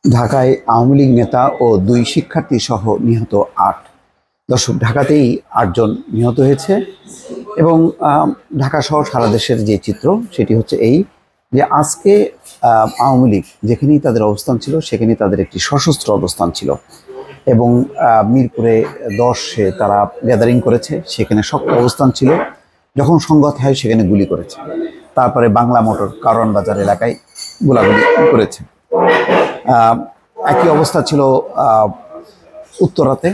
ঢাকায় আওয়ামী লীগ নেতা ও দুই শিক্ষার্থী সহ নিহত ৮। দর্শক, ঢাকাতেই ৮ জন নিহত হয়েছে এবং ঢাকা সহ সারা দেশের যে চিত্র সেটি হচ্ছে এই যে আজকে আওয়ামী লীগ যেখানেই তাদের অবস্থান ছিল সেখানেই তাদের একটি সশস্ত্র অবস্থান ছিল এবং মিরপুরে 10-এ তারা গ্যাদারিং করেছে, সেখানে শক্ত অবস্থান ছিল। যখন সংঘাত হয় সেখানে গুলি করেছে, তারপরে বাংলা মোটর কারওয়ান বাজার এলাকায় গোলাগুলি করেছে। একই অবস্থা ছিল উত্তরাতে,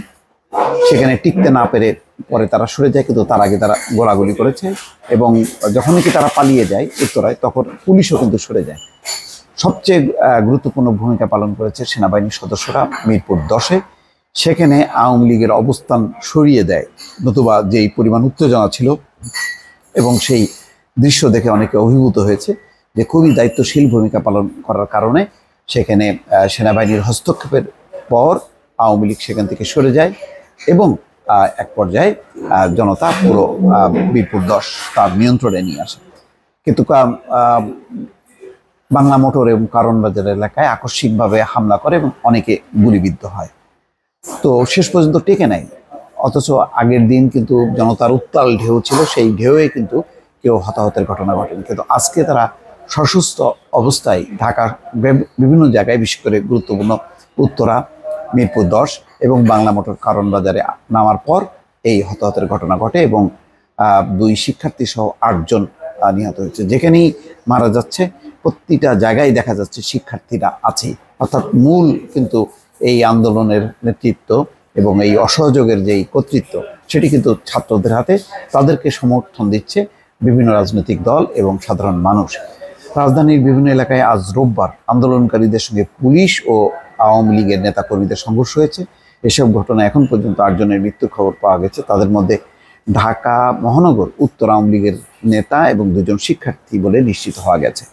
সেখানে টিকতে না পেরে পরে তারা সরে যায়, কিন্তু তার আগে তারা গোলাগুলি করেছে এবং যখনই কি তারা পালিয়ে যায় উত্তরায়, তখন পুলিশও কিন্তু সরে যায়। সবচেয়ে গুরুত্বপূর্ণ ভূমিকা পালন করেছে সেনাবাহিনীর সদস্যরা মিরপুর 10-এ, সেখানে আওয়ামী লীগের অবস্থান সরিয়ে দেয়, নতুবা যেই পরিমাণ উত্তেজনা ছিল এবং সেই দৃশ্য দেখে অনেকে অভিভূত হয়েছে যে খুবই দায়িত্বশীল ভূমিকা পালন করার কারণে সেখানে সেনাবাহিনীর হস্তক্ষেপের পর আওয়ামী লীগ সেখান থেকে সরে যায় এবং এক পর্যায়ে জনতা পুরো মিরপুর 10 তার নিয়ন্ত্রণে নিয়ে আসে। কিন্তু বাংলা মোটর এবং কারওয়ান বাজার এলাকায় আকস্মিকভাবে হামলা করে এবং অনেকে গুলিবিদ্ধ হয়, তো শেষ পর্যন্ত টেকে নেয়। অথচ আগের দিন কিন্তু জনতার উত্তাল ঢেউ ছিল, সেই ঢেউয়ে কিন্তু কেউ হতাহতের ঘটনা ঘটেনি। কিন্তু আজকে তারা সশস্ত্র অবস্থায় ঢাকার বিভিন্ন জায়গায়, বিশেষ করে গুরুত্বপূর্ণ উত্তরা, মিরপুর 10 এবং বাংলা মোটর কারওয়ান বাজারে নামার পর এই হতাহতের ঘটনা ঘটে এবং দুই শিক্ষার্থী সহ ৮ জন নিহত হয়েছে। যেখানেই মারা যাচ্ছে প্রতিটা জায়গায় দেখা যাচ্ছে শিক্ষার্থীরা আছে, অর্থাৎ মূল কিন্তু এই আন্দোলনের নেতৃত্ব এবং এই অসহযোগের যেই কর্তৃত্ব সেটি কিন্তু ছাত্রদের হাতে। তাদেরকে সমর্থন দিচ্ছে বিভিন্ন রাজনৈতিক দল এবং সাধারণ মানুষ। রাজধানীর বিভিন্ন এলাকায় আজ রোববার আন্দোলনকারীদের সঙ্গে পুলিশ ও আওয়ামী লীগের নেতাকর্মীদের সংঘর্ষ হয়েছে। এসব ঘটনা এখন পর্যন্ত ৮ জনের মৃত্যুর খবর পাওয়া গেছে। তাদের মধ্যে ঢাকা মহানগর উত্তর আওয়ামী লীগের নেতা এবং 2 জন শিক্ষার্থী বলে নিশ্চিত হওয়া গেছে।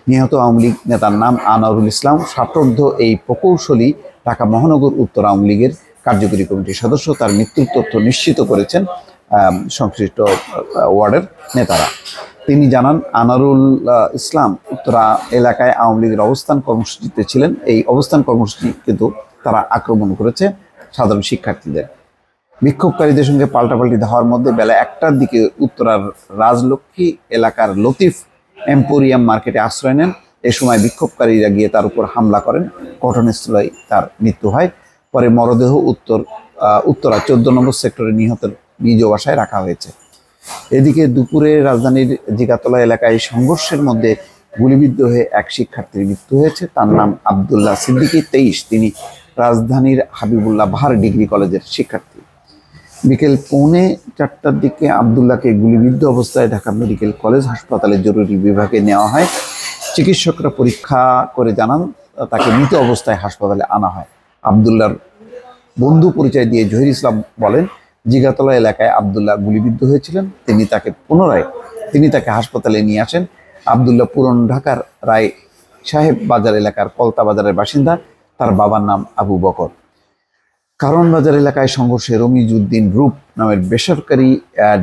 নিহত আওয়ামী লীগ নেতার নাম আনোয়ারুল ইসলাম, ষাটোর্ধ্ব এই প্রকৌশলী ঢাকা মহানগর উত্তর আওয়ামী লীগের কার্যকরী কমিটির সদস্য। তার মৃত্যুর তথ্য নিশ্চিত করেছেন সংশ্লিষ্ট ওয়ার্ডের নেতারা। তিনি জানান, আনোয়ারুল ইসলাম উত্তরা এলাকায় আওয়ামী লীগের অবস্থান কর্মসূচিতে ছিলেন। এই অবস্থান কর্মসূচি কিন্তু তারা আক্রমণ করেছে সাধারণ শিক্ষার্থীদের। বিক্ষোভকারীদের সঙ্গে পাল্টাপাল্টি ধাওয়ার মধ্যে বেলা 1টার দিকে উত্তরার রাজলক্ষ্মী এলাকার লতিফ এম্পোরিয়াম মার্কেটে আশ্রয় নেন। এ সময় বিক্ষোভকারীরা গিয়ে তার উপর হামলা করেন, ঘটনাস্থলেই তার মৃত্যু হয়। পরে মরদেহ উত্তরা 14 নম্বর সেক্টরে নিহতের নিজ বাসায় রাখা হয়েছে। এদিকে দুপুরে রাজধানীর জিগাতলা এলাকায় সংঘর্ষের মধ্যে গুলিবিদ্ধ হয়ে এক শিক্ষার্থীর মৃত্যু হয়েছে। তার নাম আবদুল্লাহ সিদ্দিকী, 23। তিনি রাজধানীর হাবিবুল্লাহ বাহার ডিগ্রি কলেজের শিক্ষার্থী। বিকেল 3:45টার দিকে আবদুল্লাহকে গুলিবিদ্ধ অবস্থায় ঢাকা মেডিকেল কলেজ হাসপাতালের জরুরি বিভাগে নেওয়া হয়। চিকিৎসকরা পরীক্ষা করে জানান তাকে মৃত অবস্থায় হাসপাতালে আনা হয়। আবদুল্লাহর বন্ধু পরিচয় দিয়ে জহির ইসলাম বলেন, জিগাতলা এলাকায় আবদুল্লাহ গুলিবিদ্ধ হয়েছিলেন। তিনি তাকে হাসপাতালে নিয়ে আসেন। আবদুল্লাহ পুরান ঢাকার রায় সাহেব বাজার এলাকার কলতা বাজারের বাসিন্দা। তার বাবার নাম আবু বকর। কারওয়ান বাজার এলাকায় সংঘর্ষে রমিজউদ্দিন রূপ নামের বেসরকারি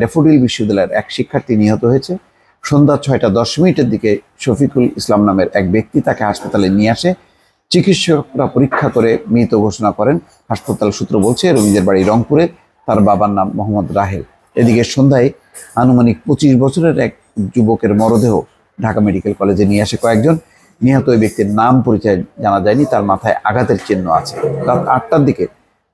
ড্যাফোডিল বিশ্ববিদ্যালয়ের এক শিক্ষার্থী নিহত হয়েছে। সন্ধ্যা 6:10 দিকে শফিকুল ইসলাম নামের এক ব্যক্তি তাকে হাসপাতালে নিয়ে আসে। চিকিৎসকরা পরীক্ষা করে মৃত ঘোষণা করেন। হাসপাতাল সূত্র বলছে, রমিজের বাড়ি রংপুরে, তার বাবার নাম মোহাম্মদ রাহেল। এদিকে সন্ধ্যায় আনুমানিক 25 বছরের এক যুবকের মরদেহ ঢাকা মেডিকেল কলেজে নিয়ে আসে কয়েকজন। নিহত ওই ব্যক্তির নাম পরিচয় জানা যায়নি, তার মাথায় আঘাতের চিহ্ন আছে। রাত 8টার দিকে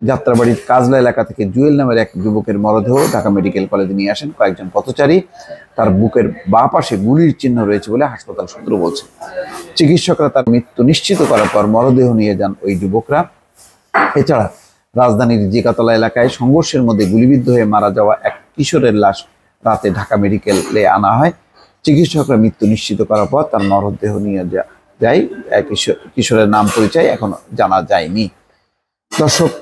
যাত্রাবাড়ির কাজলা এলাকা থেকে জুয়েল নামের এক যুবকের মরদেহ ঢাকা মেডিকেল কলেজে নিয়ে আসেন কয়েকজন পথচারী। তার বুকের বাঁ পাশে গুলির চিহ্ন রয়েছে বলে হাসপাতাল সূত্র বলছে। চিকিৎসকরা তার মৃত্যু নিশ্চিত করার পর মরদেহ নিয়ে যান ওই যুবকরা। এছাড়া রাজধানীর জিগাতলা এলাকায় সংঘর্ষের মধ্যে গুলিবিদ্ধ হয়ে মারা যাওয়া এক কিশোরের লাশ রাতে ঢাকা মেডিকেলে আনা হয়। চিকিৎসকরা মৃত্যু নিশ্চিত করার পর তার মরদেহ নিয়ে যায়। কিশোরের নাম পরিচয় এখনো জানা যায়নি। দর্শক,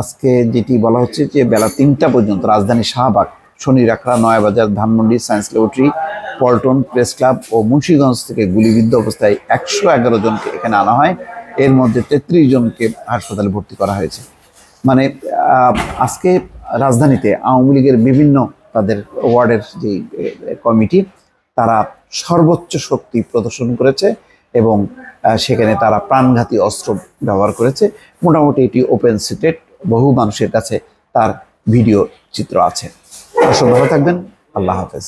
আজকে যেটি বলা হচ্ছে যে বেলা 3টা পর্যন্ত রাজধানী Shahbagh, Shanir Akhra, Nayabazar, Dhanmondi, science laboratory, Paltan, press club ও মুন্সিগঞ্জ থেকে গুলিবিদ্ধ অবস্থায় 111 জনকে এখানে আনা হয়। এর মধ্যে 33 জনকে হাসপাতালে ভর্তি করা হয়েছে। মানে আজকে রাজধানীতে আওয়ামী লীগের বিভিন্ন তাদের ওয়ার্ডের যে কমিটি, তারা সর্বোচ্চ শক্তি প্রদর্শন করেছে এবং সেখানে তারা প্রাণঘাতী অস্ত্র ব্যবহার করেছে। মোটামুটি এটি ওপেন সিটেড, বহু মানুষের কাছে তার ভিডিও চিত্র আছে। দর্শক ভালো থাকবেন, আল্লাহ হাফেজ।